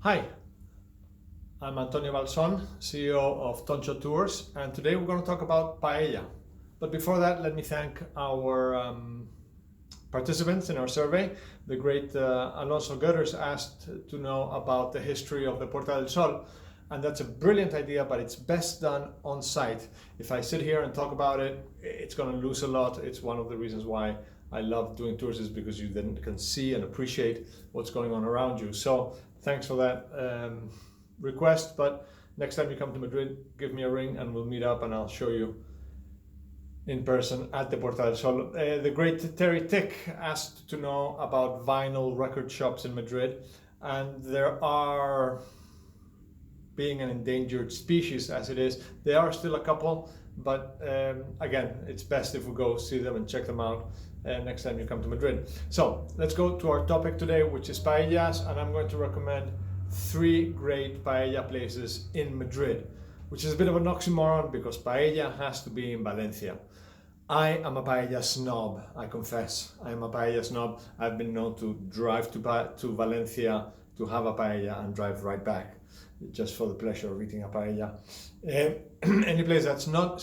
Hi, I'm Antonio Balson, CEO of Tonxo Tours, and today we're going to talk about paella. But before that, let me thank our participants in our survey. The great Alonso Götters asked to know about the history of the Puerta del Sol, and that's a brilliant idea, but it's best done on site. If I sit here and talk about it, it's going to lose a lot. It's one of the reasons why I love doing tours, is because you then can see and appreciate what's going on around you. So thanks for that request, but next time you come to Madrid, give me a ring and we'll meet up and I'll show you in person at the Puerta del Sol. The great Terry Tick asked to know about vinyl record shops in Madrid, and there are, being an endangered species as it is, there are still a couple, but again, it's best if we go see them and check them out next time you come to Madrid. So let's go to our topic today, which is paellas, and I'm going to recommend 3 great paella places in Madrid, which is a bit of an oxymoron because paella has to be in Valencia. I am a paella snob, I confess. I am a paella snob. I've been known to drive to Valencia to have a paella and drive right back, just for the pleasure of eating a paella. Any place that's not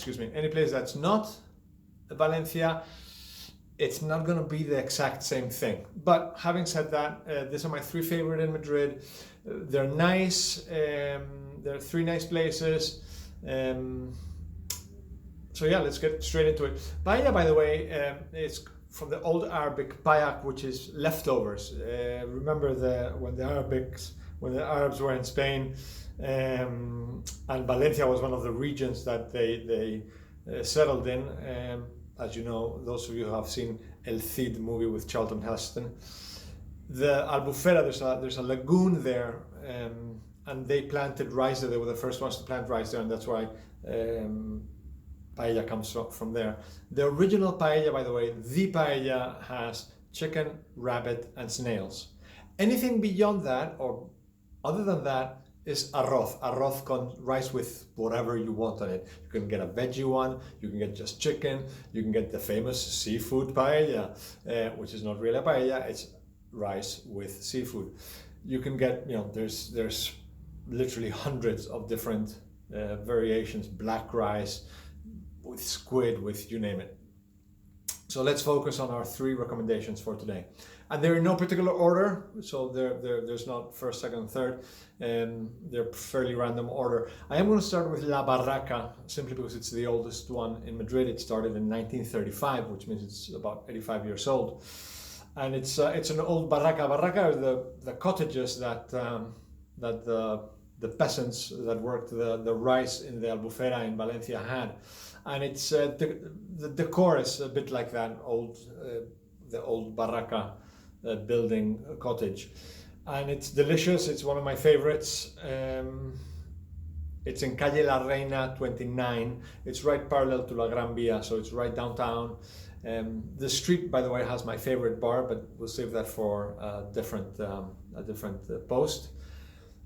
Valencia, it's not going to be the exact same thing. But having said that, these are my 3 favorite in Madrid. They're nice. There are 3 nice places. So yeah, let's get straight into it. Paella, by the way, it's from the old Arabic payak, which is leftovers. Remember when the Arabs were in Spain, and Valencia was one of the regions that they settled in. As you know, those of you who have seen El Cid movie with Charlton Heston, the Albufera, there's a lagoon there, and they planted rice there. They were the first ones to plant rice there, and that's why paella comes from there. The original paella, by the way, the paella has chicken, rabbit, and snails. Anything beyond that, or other than that, is arroz con rice with whatever you want on it. You can get a veggie one, you can get just chicken, you can get the famous seafood paella, which is not really a paella, it's rice with seafood. You can get, there's literally hundreds of different variations, black rice, with squid, with you name it. So let's focus on our 3 recommendations for today. And they're in no particular order, so there's not first, second, and third. They're fairly random order. I am going to start with La Barraca, simply because it's the oldest one in Madrid. It started in 1935, which means it's about 85 years old. And it's an old barraca. Barraca are the cottages that the peasants that worked the rice in the Albufera in Valencia had. And it's the decor is a bit like that the old barraca building cottage, and it's delicious. It's one of my favorites. It's in Calle La Reina 29. It's right parallel to La Gran Via, so it's right downtown. The street, by the way, has my favorite bar, but we'll save that for a different post.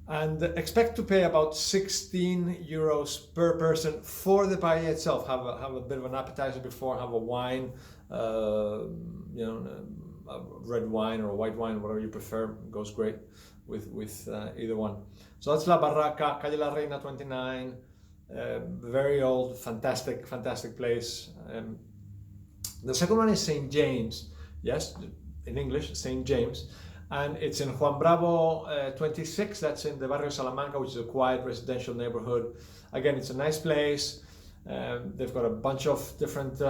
And expect to pay about 16 euros per person for the paella itself. Have a bit of an appetizer before, have a wine, a red wine or a white wine, whatever you prefer, goes great with either one. So that's La Barraca, Calle La Reina 29, very old, fantastic place. The second one is St. James, yes, in English, St. James. And it's in Juan Bravo 26, that's in the Barrio Salamanca, which is a quiet residential neighborhood. Again, it's a nice place. They've got a bunch of different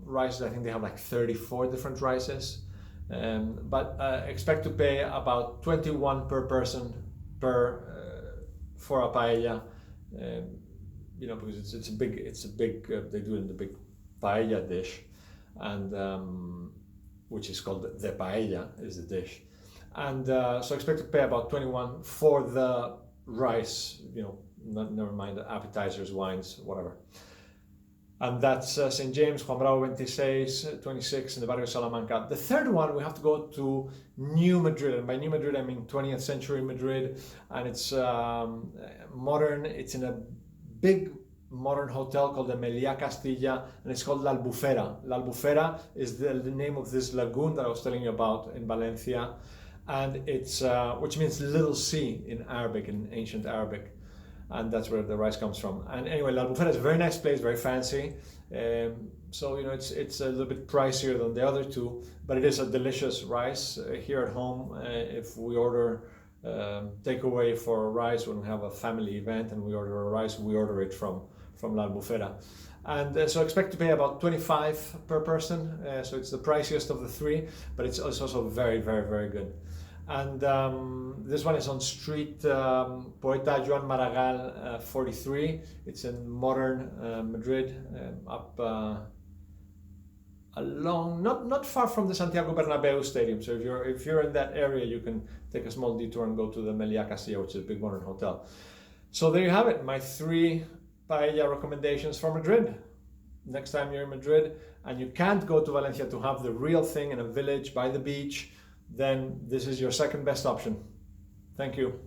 rices. I think they have like 34 different rices. But expect to pay about 21 per person for a paella. Because it's a big, they do it in the big paella dish, and which is called the paella, is the dish. And so expect to pay about 21 for the rice, never mind the appetizers, wines, whatever. And that's St. James, Juan Bravo 26 in the Barrio Salamanca. The third one, we have to go to New Madrid. And by New Madrid, I mean 20th century Madrid. And it's modern. It's in a big modern hotel called the Meliá Castilla, and it's called La Albufera. La Albufera is the name of this lagoon that I was telling you about in Valencia. and it's which means little sea in Arabic, in ancient Arabic, and that's where the rice comes from. And anyway, La Albufera is a very nice place, very fancy. So it's a little bit pricier than the other two, but it is a delicious rice. Here at home, if we order takeaway for rice when we have a family event and we order a rice, we order it from La Albufera. And so expect to pay about 25 per person. So it's the priciest of the three, but it's also very, very, very good. And this one is on street Poeta Joan Maragall 43. It's in modern Madrid, up along, not far from the Santiago Bernabeu Stadium. So if you're in that area, you can take a small detour and go to the Meliá Castilla, which is a big modern hotel. So there you have it, my 3 paella recommendations for Madrid. Next time you're in Madrid and you can't go to Valencia to have the real thing in a village by the beach, then this is your second best option. Thank you.